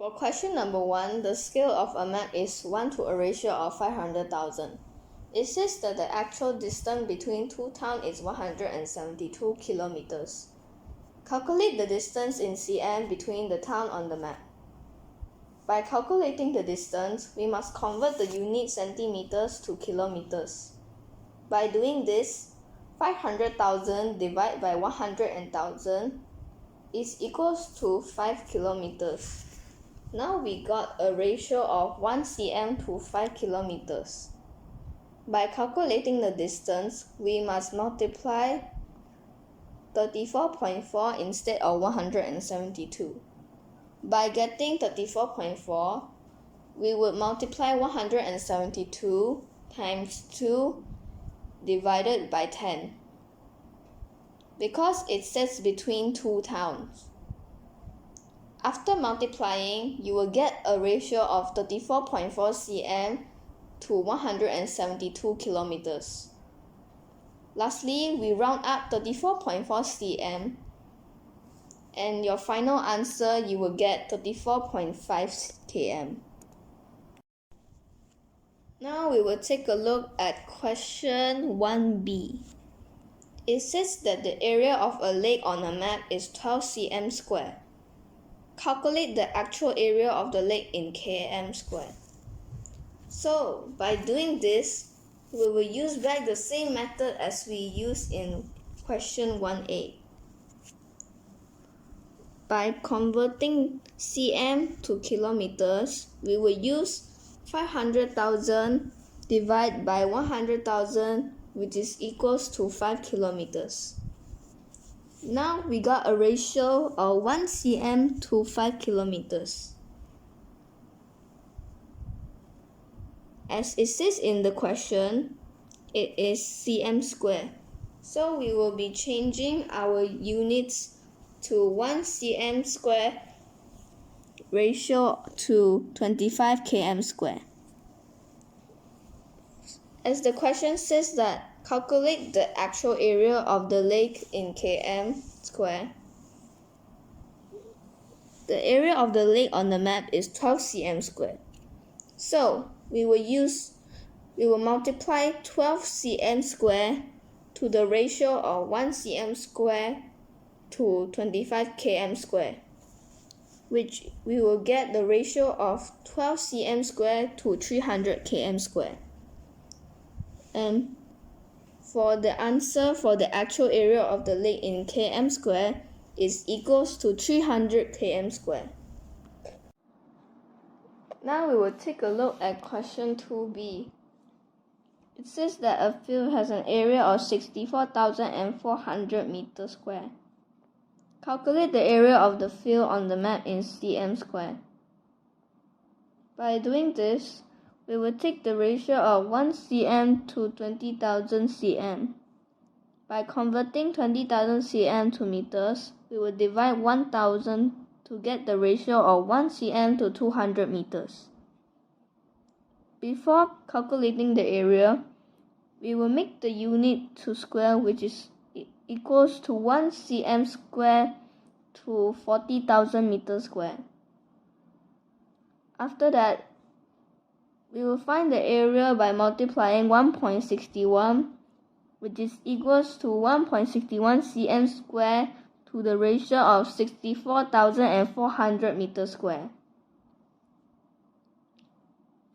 For question number 1, the scale of a map is 1 to a ratio of 500,000. It says that the actual distance between two towns is 172 kilometers. Calculate the distance in cm between the town on the map. By calculating the distance, we must convert the unit centimeters to kilometers. By doing this, 500,000 divided by 100,000 is equals to 5 kilometers. Now we got a ratio of 1 cm to 5 kilometers. By calculating the distance, we must multiply 34.4 instead of 172. By getting 34.4, we would multiply 172 times 2 divided by 10, because it sits between two towns. After multiplying, you will get a ratio of 34.4 cm to 172 kilometers. Lastly, we round up 34.4 cm, and your final answer you will get 34.5 km. Now we will take a look at question 1b. It says that the area of a lake on a map is 12 cm square. Calculate the actual area of the lake in km square. So, by doing this, we will use back the same method as we used in question 1a. By converting cm to kilometers, we will use 500,000 divided by 100,000, which is equals to 5 kilometers. Now we got a ratio of 1 cm to 5 kilometers. As it says in the question, it is cm square. So we will be changing our units to 1 cm square ratio to 25 km square. As the question says that calculate the actual area of the lake in km square. The area of the lake on the map is 12 cm square. So we will multiply 12 cm square to the ratio of 1 cm square to 25 km square, which we will get the ratio of 12 cm square to 300 km square. And for the answer for the actual area of the lake in km square is equals to 300 km square. Now we will take a look at question 2b. It says that a field has an area of 64,400 meters square. Calculate the area of the field on the map in cm square. By doing this, we will take the ratio of 1 cm to 20,000 cm. By converting 20,000 cm to meters, we will divide 1,000 to get the ratio of 1 cm to 200 meters. Before calculating the area, we will make the unit to square, which is equals to 1 cm square to 40,000 meters square. After that, we will find the area by multiplying 1.61, which is equals to 1.61 cm square to the ratio of 64,400 meters square.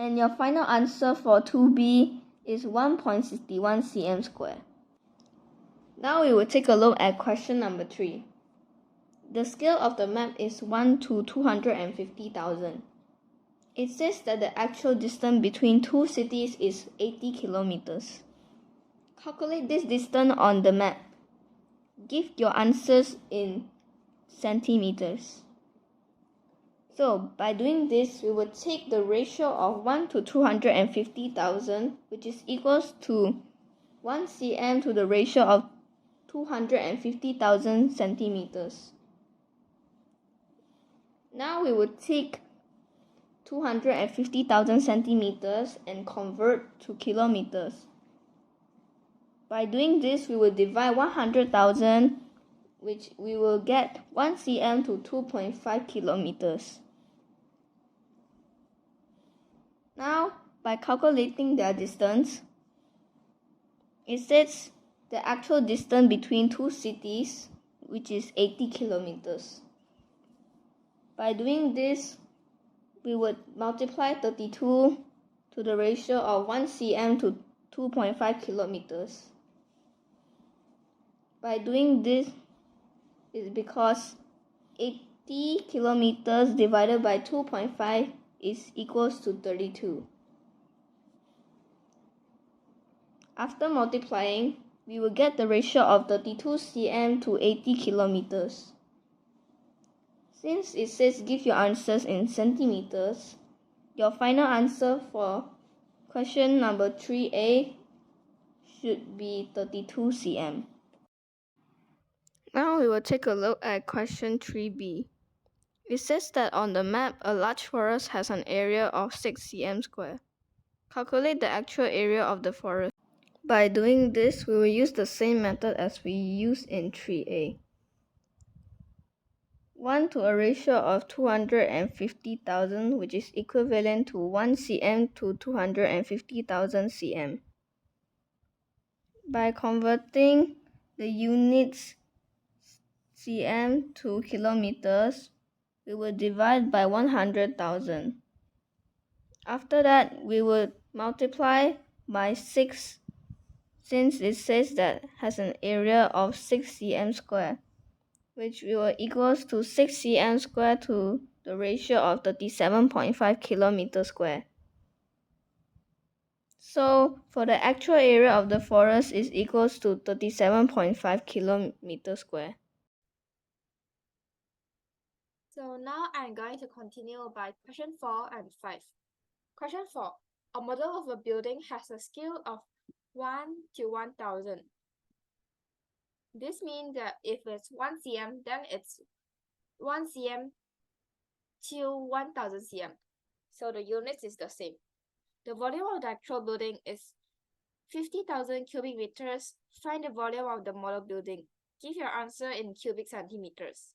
And your final answer for 2b is 1.61 cm square. Now we will take a look at question number 3. The scale of the map is 1 to 250,000. It says that the actual distance between two cities is 80 kilometers. Calculate this distance on the map. Give your answers in centimeters. So by doing this, we will take the ratio of 1 to 250,000, which is equals to 1 cm to the ratio of 250,000 centimeters. Now we will take 250,000 centimeters and convert to kilometers. By doing this, we will divide 100,000, which we will get 1 cm to 2.5 kilometers. Now, by calculating their distance, it says the actual distance between two cities, which is 80 kilometers. By doing this, we would multiply 32 to the ratio of 1 cm to 2.5 kilometers. By doing this is because 80 kilometers divided by 2.5 is equals to 32. After multiplying, we will get the ratio of 32 cm to 80 kilometers. Since it says give your answers in centimeters, your final answer for question number 3A should be 32 cm. Now we will take a look at question 3B. It says that on the map, a large forest has an area of 6 cm square. Calculate the actual area of the forest. By doing this, we will use the same method as we used in 3A. 1 to a ratio of 250,000, which is equivalent to 1 cm to 250,000 cm. By converting the units cm to kilometers, we will divide by 100,000. After that, we would multiply by 6, since it says that has an area of 6 cm square, which will equals to 6 cm square to the ratio of 37.5 kilometer square. So for the actual area of the forest is equals to 37.5 kilometer square. So now I'm going to continue by question 4 and 5. Question 4. A model of a building has a scale of 1 to 1000. This means that if it's 1 cm, then it's 1 cm to 1000 cm. So the units is the same. The volume of the actual building is 50,000 cubic meters. Find the volume of the model building. Give your answer in cubic centimeters.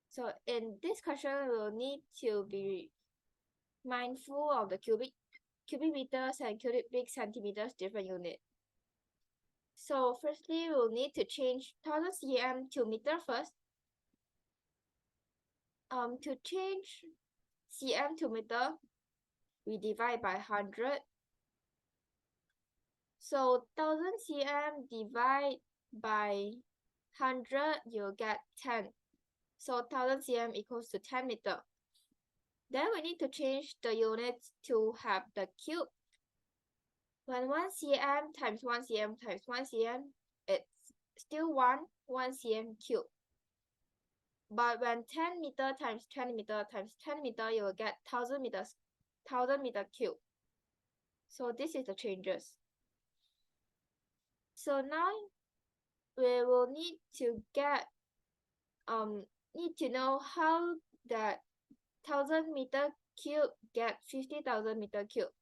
So in this question, we'll need to be mindful of the cubic meters and cubic centimeters different unit. So firstly, we'll need to change 1000 cm to meter first. To change cm to meter, we divide by 100. So 1000 cm divide by 100, you'll get 10. So 1000 cm equals to 10 meter. Then we need to change the units to have the cube. When 1 cm times 1 cm times 1 cm, it's still 1 cm cube. But when 10 meter times 10 meter times 10 meter, you will get 1000 meters, 1000 meter cube. So this is the changes. So now we will need to know how that 1000 meter cube get 50,000 meter cube.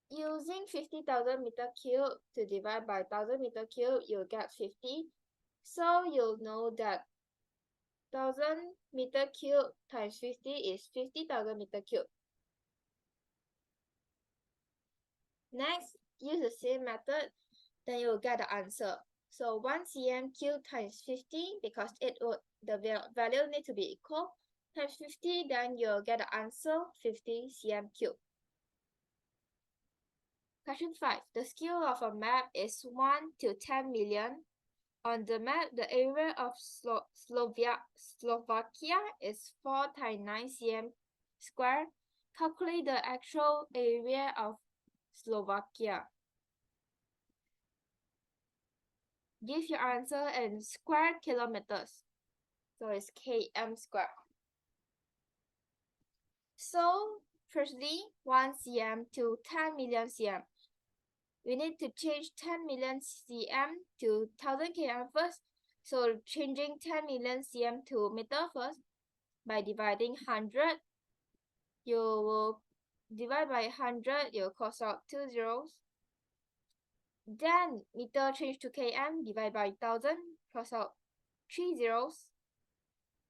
Using 50,000 meter cube to divide by 1000 meter cube, you'll get 50. So you'll know that 1000 meter cube times 50 is 50,000 meter cube. Next, use the same method, then you'll get the answer. So 1 cm cube times 50, because the value need to be equal, times 50, then you'll get the answer 50 cm cube. Question 5. The scale of a map is 1 to 10 million. On the map, the area of Slovakia is 4 times 9 cm square. Calculate the actual area of Slovakia. Give your answer in square kilometers. So it's km square. So firstly, 1 cm to 10 million cm. We need to change 10 million cm to 1000 km first. So changing 10 million cm to meter first. By dividing 100, you will divide by 100, you'll cross out 2 zeros. Then meter change to km, divide by 1000, cross out 3 zeros.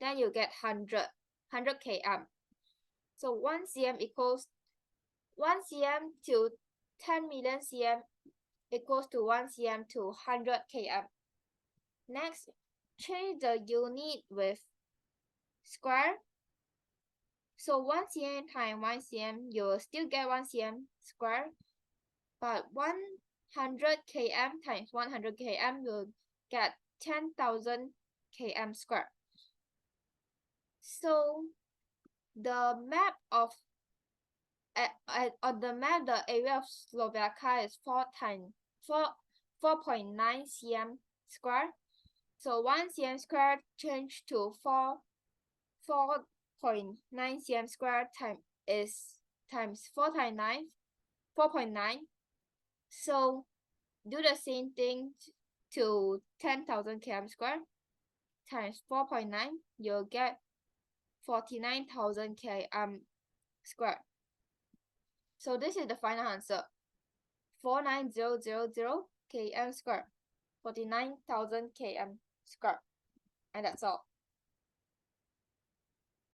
Then you get 100 km. So 1 cm equals 1 cm to 10 million cm equals to 1 cm to 100 km. Next, change the unit with square. So 1 cm times 1 cm, you will still get 1 cm square, but 100 km times 100 km will get 10,000 km square. So the map of on the map, the area of Slovakia is 4.9 cm square. So 1 cm square changed to 4.9 cm square times 4.9. So do the same thing to 10,000 km square times 4.9. You'll get 49,000 km square. So this is the final answer. 49000 km square, 49,000 km square. And that's all.